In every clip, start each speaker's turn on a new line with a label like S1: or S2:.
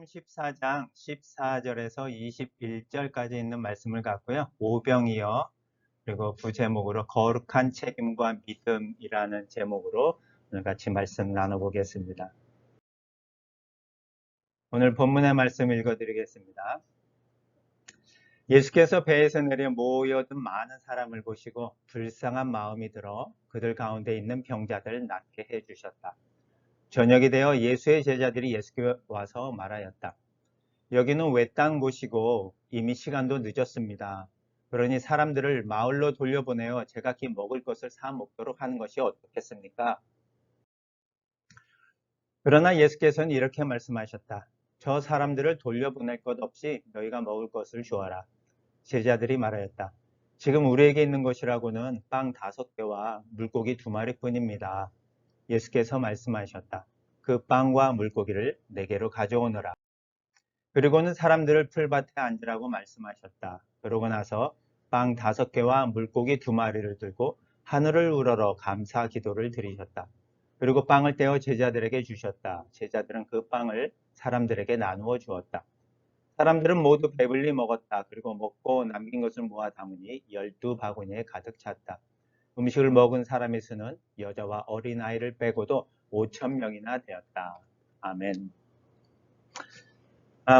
S1: 요한복음 14장 14절에서 21절까지 있는 말씀을 갖고요. 오병이어 그리고 부제목으로 거룩한 책임과 믿음이라는 제목으로 오늘 같이 말씀 나눠보겠습니다. 오늘 본문의 말씀 읽어드리겠습니다. 예수께서 배에서 내려 모여든 많은 사람을 보시고 불쌍한 마음이 들어 그들 가운데 있는 병자들을 낫게 해주셨다. 저녁이 되어 예수의 제자들이 예수께 와서 말하였다. 여기는 외딴 곳이고 이미 시간도 늦었습니다. 그러니 사람들을 마을로 돌려보내어 제각기 먹을 것을 사 먹도록 하는 것이 어떻겠습니까? 그러나 예수께서는 이렇게 말씀하셨다. 저 사람들을 돌려보낼 것 없이 너희가 먹을 것을 주어라. 제자들이 말하였다. 지금 우리에게 있는 것이라고는 빵 5개와 물고기 2마리뿐입니다. 예수께서 말씀하셨다. 그 빵과 물고기를 내게로 가져오너라. 그리고는 사람들을 풀밭에 앉으라고 말씀하셨다. 그러고 나서 빵 5개와 물고기 2마리를 들고 하늘을 우러러 감사 기도를 드리셨다. 그리고 빵을 떼어 제자들에게 주셨다. 제자들은 그 빵을 사람들에게 나누어 주었다. 사람들은 모두 배불리 먹었다. 그리고 먹고 남긴 것을 모아 담으니 12바구니에 가득 찼다. 음식을 먹은 사람의 수는 여자와 어린아이를 빼고도 5,000명이나 되었다. 아멘.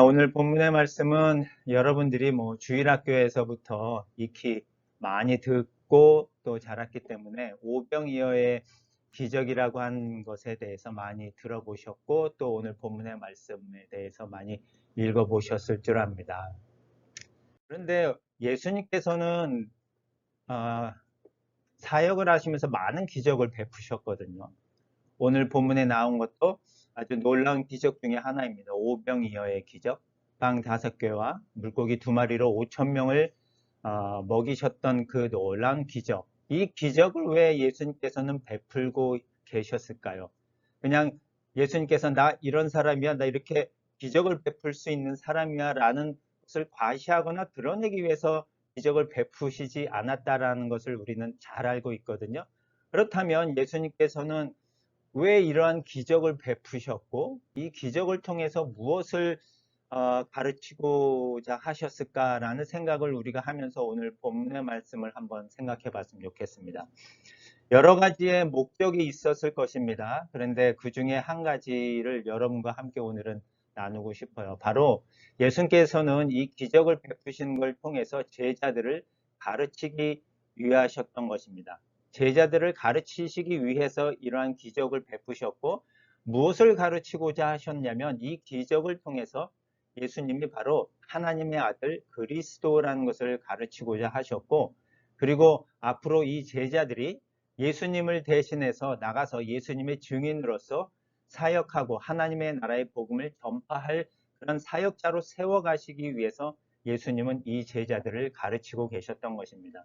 S1: 오늘 본문의 말씀은 여러분들이 주일학교에서부터 익히 많이 듣고 또 자랐기 때문에 오병이어의 기적이라고 한 것에 대해서 많이 들어보셨고 또 오늘 본문의 말씀에 대해서 많이 읽어보셨을 줄 압니다. 그런데 예수님께서는 사역을 하시면서 많은 기적을 베푸셨거든요. 오늘 본문에 나온 것도 아주 놀라운 기적 중에 하나입니다. 오병이어의 기적. 빵 5개와 물고기 2마리로 5,000명을 먹이셨던 그 놀라운 기적. 이 기적을 왜 예수님께서는 베풀고 계셨을까요? 그냥 예수님께서 나 이런 사람이야, 나 이렇게 기적을 베풀 수 있는 사람이야 라는 것을 과시하거나 드러내기 위해서 기적을 베푸시지 않았다라는 것을 우리는 잘 알고 있거든요. 그렇다면 예수님께서는 왜 이러한 기적을 베푸셨고 이 기적을 통해서 무엇을 가르치고자 하셨을까라는 생각을 우리가 하면서 오늘 본문의 말씀을 한번 생각해 봤으면 좋겠습니다. 여러 가지의 목적이 있었을 것입니다. 그런데 그 중에 한 가지를 여러분과 함께 오늘은 나누고 싶어요. 바로 예수님께서는 이 기적을 베푸시는 걸 통해서 제자들을 가르치기 위하셨던 것입니다. 제자들을 가르치시기 위해서 이러한 기적을 베푸셨고 무엇을 가르치고자 하셨냐면 이 기적을 통해서 예수님이 바로 하나님의 아들 그리스도라는 것을 가르치고자 하셨고 그리고 앞으로 이 제자들이 예수님을 대신해서 나가서 예수님의 증인으로서 사역하고 하나님의 나라의 복음을 전파할 그런 사역자로 세워가시기 위해서 예수님은 이 제자들을 가르치고 계셨던 것입니다.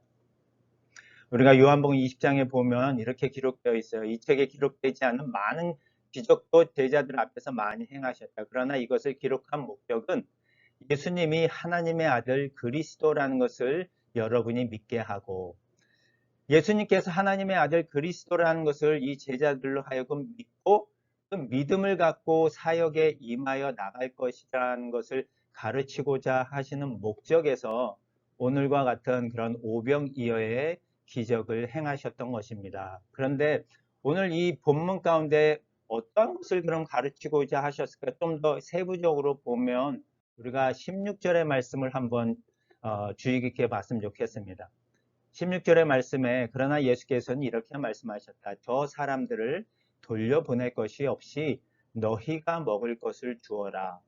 S1: 우리가 요한복음 20장에 보면 이렇게 기록되어 있어요. 이 책에 기록되지 않은 많은 기적도 제자들 앞에서 많이 행하셨다. 그러나 이것을 기록한 목적은 예수님이 하나님의 아들 그리스도라는 것을 여러분이 믿게 하고 예수님께서 하나님의 아들 그리스도라는 것을 이 제자들로 하여금 믿고 그 믿음을 갖고 사역에 임하여 나갈 것이라는 것을 가르치고자 하시는 목적에서 오늘과 같은 그런 오병이어의 기적을 행하셨던 것입니다. 그런데 오늘 이 본문 가운데 어떤 것을 그럼 가르치고자 하셨을까? 좀 더 세부적으로 보면 우리가 16절의 말씀을 한번 주의 깊게 봤으면 좋겠습니다. 16절의 말씀에 그러나 예수께서는 이렇게 말씀하셨다. 저 사람들을 돌려보낼 것이 없이 너희가 먹을 것을 주어라.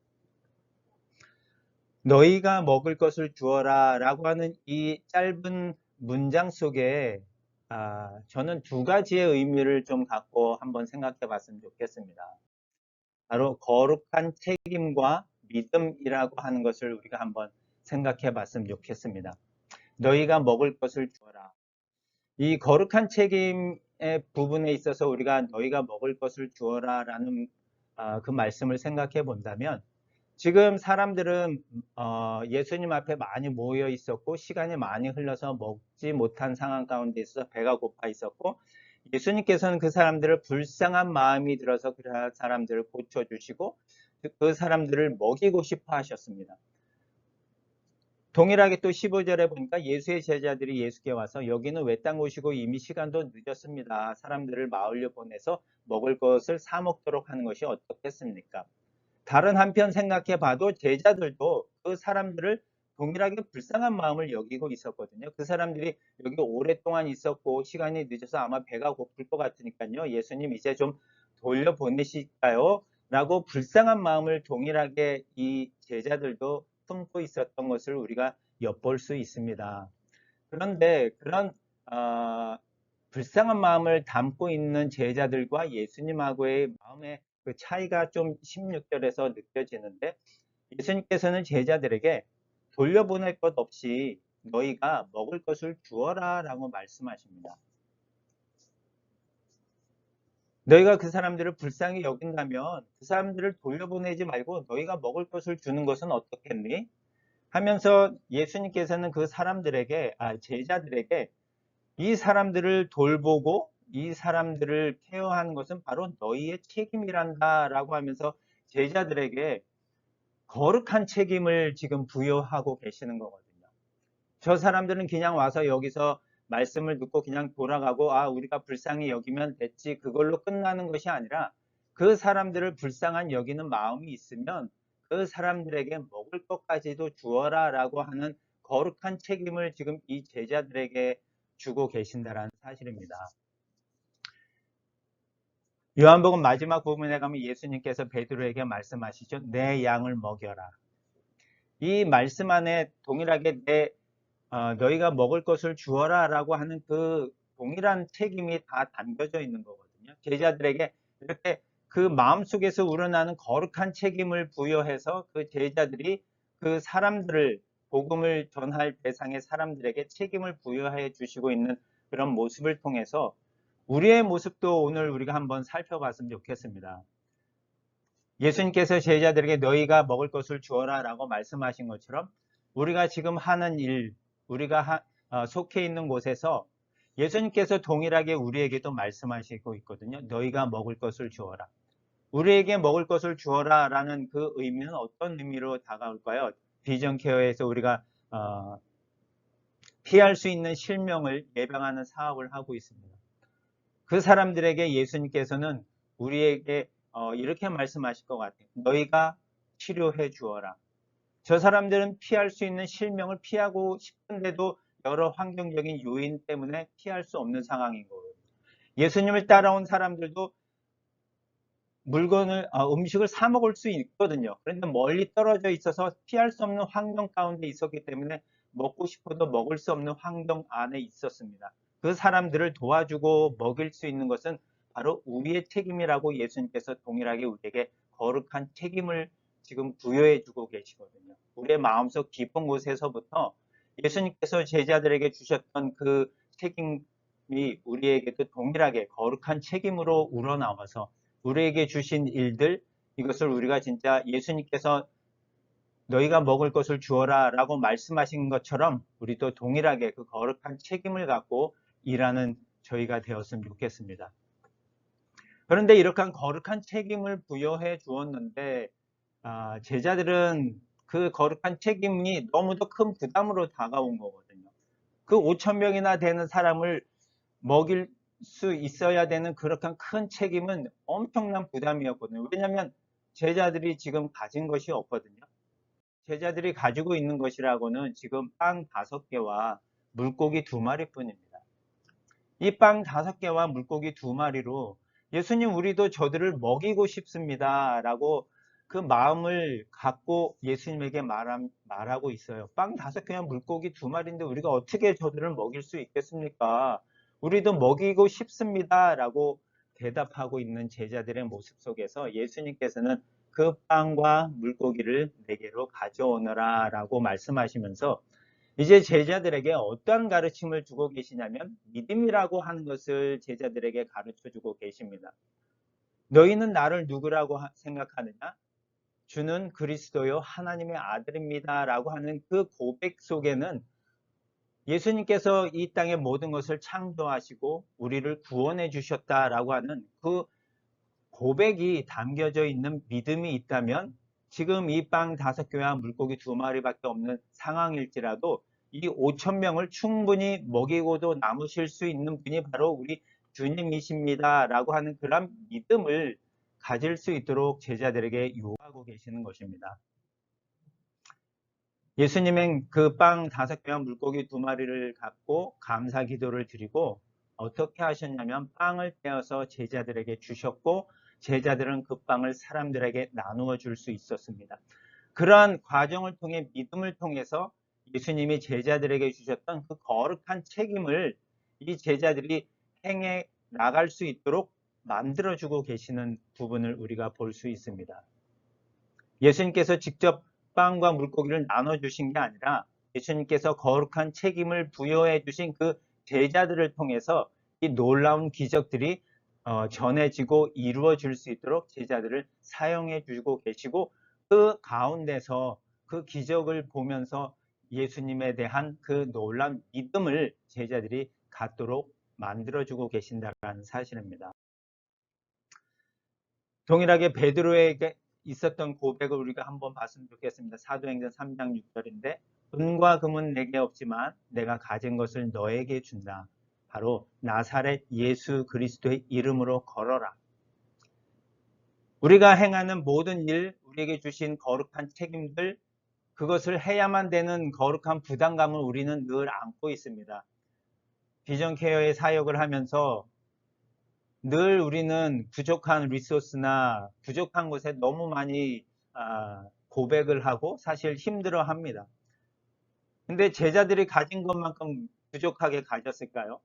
S1: 너희가 먹을 것을 주어라 라고 하는 이 짧은 문장 속에 저는 2가지의 의미를 좀 갖고 한번 생각해 봤으면 좋겠습니다. 바로 거룩한 책임과 믿음이라고 하는 것을 우리가 한번 생각해 봤으면 좋겠습니다. 너희가 먹을 것을 주어라. 이 거룩한 책임의 부분에 있어서 우리가 너희가 먹을 것을 주어라 라는 그 말씀을 생각해 본다면 지금 사람들은 예수님 앞에 많이 모여 있었고 시간이 많이 흘러서 먹지 못한 상황 가운데 있어서 배가 고파 있었고 예수님께서는 그 사람들을 불쌍한 마음이 들어서 그 사람들을 고쳐주시고 그 사람들을 먹이고 싶어 하셨습니다. 동일하게 또 15절에 보니까 예수의 제자들이 예수께 와서 여기는 외딴 곳이고 이미 시간도 늦었습니다. 사람들을 마을로 보내서 먹을 것을 사 먹도록 하는 것이 어떻겠습니까? 다른 한편 생각해 봐도 제자들도 그 사람들을 동일하게 불쌍한 마음을 여기고 있었거든요. 그 사람들이 여기 오랫동안 있었고 시간이 늦어서 아마 배가 고플 것 같으니까요. 예수님 이제 좀 돌려보내실까요? 라고 불쌍한 마음을 동일하게 이 제자들도 품고 있었던 것을 우리가 엿볼 수 있습니다. 그런데 그런 불쌍한 마음을 담고 있는 제자들과 예수님하고의 마음의 그 차이가 좀 16절에서 느껴지는데 예수님께서는 제자들에게 돌려보낼 것 없이 너희가 먹을 것을 주어라 라고 말씀하십니다. 너희가 그 사람들을 불쌍히 여긴다면 그 사람들을 돌려보내지 말고 너희가 먹을 것을 주는 것은 어떻겠니? 하면서 예수님께서는 그 사람들에게, 제자들에게 이 사람들을 돌보고 이 사람들을 케어하는 것은 바로 너희의 책임이란다 라고 하면서 제자들에게 거룩한 책임을 지금 부여하고 계시는 거거든요. 저 사람들은 그냥 와서 여기서 말씀을 듣고 그냥 돌아가고 우리가 불쌍히 여기면 됐지 그걸로 끝나는 것이 아니라 그 사람들을 불쌍한 여기는 마음이 있으면 그 사람들에게 먹을 것까지도 주어라 라고 하는 거룩한 책임을 지금 이 제자들에게 주고 계신다는 사실입니다. 요한복음 마지막 부분에 가면 예수님께서 베드로에게 말씀하시죠. 내 양을 먹여라. 이 말씀 안에 동일하게 너희가 먹을 것을 주어라 라고 하는 그 동일한 책임이 다 담겨져 있는 거거든요. 제자들에게 이렇게 그 마음속에서 우러나는 거룩한 책임을 부여해서 그 제자들이 그 사람들을 복음을 전할 대상의 사람들에게 책임을 부여해 주시고 있는 그런 모습을 통해서 우리의 모습도 오늘 우리가 한번 살펴봤으면 좋겠습니다. 예수님께서 제자들에게 너희가 먹을 것을 주어라 라고 말씀하신 것처럼 우리가 지금 하는 일, 우리가 속해 있는 곳에서 예수님께서 동일하게 우리에게도 말씀하시고 있거든요. 너희가 먹을 것을 주어라. 우리에게 먹을 것을 주어라 라는 그 의미는 어떤 의미로 다가올까요? 비전 케어에서 우리가 피할 수 있는 실명을 예방하는 사업을 하고 있습니다. 그 사람들에게 예수님께서는 우리에게 이렇게 말씀하실 것 같아요. 너희가 치료해 주어라. 저 사람들은 피할 수 있는 실명을 피하고 싶은데도 여러 환경적인 요인 때문에 피할 수 없는 상황인 거예요. 예수님을 따라온 사람들도 음식을 사 먹을 수 있거든요. 그런데 멀리 떨어져 있어서 피할 수 없는 환경 가운데 있었기 때문에 먹고 싶어도 먹을 수 없는 환경 안에 있었습니다. 그 사람들을 도와주고 먹일 수 있는 것은 바로 우리의 책임이라고 예수님께서 동일하게 우리에게 거룩한 책임을 지금 부여해 주고 계시거든요. 우리의 마음속 깊은 곳에서부터 예수님께서 제자들에게 주셨던 그 책임이 우리에게도 동일하게 거룩한 책임으로 우러나와서 우리에게 주신 일들, 이것을 우리가 진짜 예수님께서 너희가 먹을 것을 주어라 라고 말씀하신 것처럼 우리도 동일하게 그 거룩한 책임을 갖고 일하는 저희가 되었으면 좋겠습니다. 그런데 이렇게 거룩한 책임을 부여해 주었는데 제자들은 그 거룩한 책임이 너무도 큰 부담으로 다가온 거거든요. 그 5,000명이나 되는 사람을 먹일 수 있어야 되는 그렇게 큰 책임은 엄청난 부담이었거든요. 왜냐하면 제자들이 지금 가진 것이 없거든요. 제자들이 가지고 있는 것이라고는 지금 빵 5개와 물고기 2마리뿐입니다. 이 빵 5개와 물고기 2마리로 예수님 우리도 저들을 먹이고 싶습니다 라고 그 마음을 갖고 예수님에게 말하고 있어요. 빵 5개와 물고기 2마리인데 우리가 어떻게 저들을 먹일 수 있겠습니까? 우리도 먹이고 싶습니다 라고 대답하고 있는 제자들의 모습 속에서 예수님께서는 그 빵과 물고기를 내게로 가져오너라 라고 말씀하시면서 이제 제자들에게 어떠한 가르침을 주고 계시냐면 믿음이라고 하는 것을 제자들에게 가르쳐 주고 계십니다. 너희는 나를 누구라고 생각하느냐? 주는 그리스도요 하나님의 아들입니다 라고 하는 그 고백 속에는 예수님께서 이 땅의 모든 것을 창조하시고 우리를 구원해 주셨다라고 하는 그 고백이 담겨져 있는 믿음이 있다면 지금 이 빵 5개와 물고기 2마리밖에 없는 상황일지라도 이 5,000명을 충분히 먹이고도 남으실 수 있는 분이 바로 우리 주님이십니다 라고 하는 그런 믿음을 가질 수 있도록 제자들에게 요구하고 계시는 것입니다. 예수님은 그 빵 5개와 물고기 2마리를 갖고 감사 기도를 드리고 어떻게 하셨냐면 빵을 떼어서 제자들에게 주셨고 제자들은 그 빵을 사람들에게 나누어 줄 수 있었습니다. 그러한 과정을 통해 믿음을 통해서 예수님이 제자들에게 주셨던 그 거룩한 책임을 이 제자들이 행해 나갈 수 있도록 만들어주고 계시는 부분을 우리가 볼 수 있습니다. 예수님께서 직접 빵과 물고기를 나눠주신 게 아니라 예수님께서 거룩한 책임을 부여해 주신 그 제자들을 통해서 이 놀라운 기적들이 전해지고 이루어질 수 있도록 제자들을 사용해 주고 계시고 그 가운데서 그 기적을 보면서 예수님에 대한 그 놀라운 믿음을 제자들이 갖도록 만들어주고 계신다는 사실입니다. 동일하게 베드로에게 있었던 고백을 우리가 한번 봤으면 좋겠습니다. 사도행전 3장 6절인데 은과 금은 내게 없지만 내가 가진 것을 너에게 준다. 바로 나사렛 예수 그리스도의 이름으로 걸어라. 우리가 행하는 모든 일, 우리에게 주신 거룩한 책임들, 그것을 해야만 되는 거룩한 부담감을 우리는 늘 안고 있습니다. 비전 케어의 사역을 하면서 늘 우리는 부족한 리소스나 부족한 것에 너무 많이 고백을 하고 사실 힘들어 합니다. 근데 제자들이 가진 것만큼 부족하게 가졌을까요?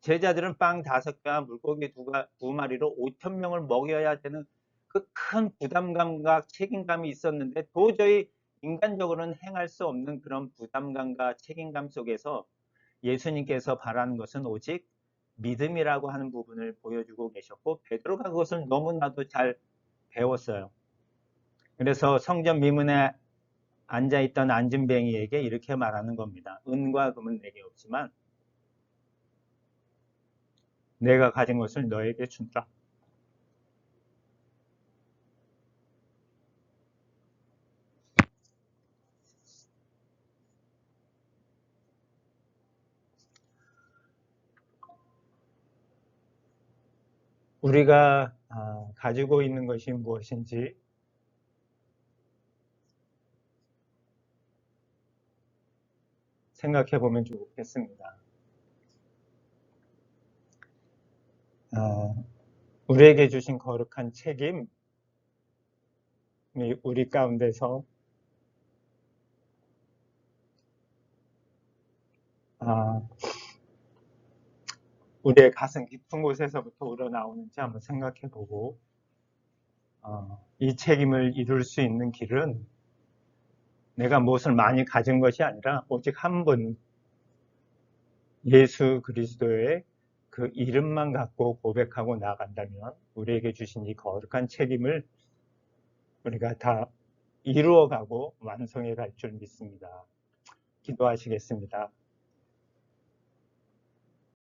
S1: 제자들은 빵 5개와 물고기 2마리로 5,000명을 먹여야 되는 그 큰 부담감과 책임감이 있었는데 도저히 인간적으로는 행할 수 없는 그런 부담감과 책임감 속에서 예수님께서 바라는 것은 오직 믿음이라고 하는 부분을 보여주고 계셨고 베드로가 그것을 너무나도 잘 배웠어요. 그래서 성전 미문에 앉아있던 안진뱅이에게 이렇게 말하는 겁니다. 은과 금은 내게 없지만 내가 가진 것을 너에게 준다. 우리가 가지고 있는 것이 무엇인지 생각해 보면 좋겠습니다. 우리에게 주신 거룩한 책임이 우리 가운데서 우리의 가슴 깊은 곳에서부터 우러나오는지 한번 생각해 보고 이 책임을 이룰 수 있는 길은 내가 무엇을 많이 가진 것이 아니라 오직 한 분 예수 그리스도의 그 이름만 갖고 고백하고 나간다면 우리에게 주신 이 거룩한 책임을 우리가 다 이루어가고 완성해 갈 줄 믿습니다. 기도하시겠습니다.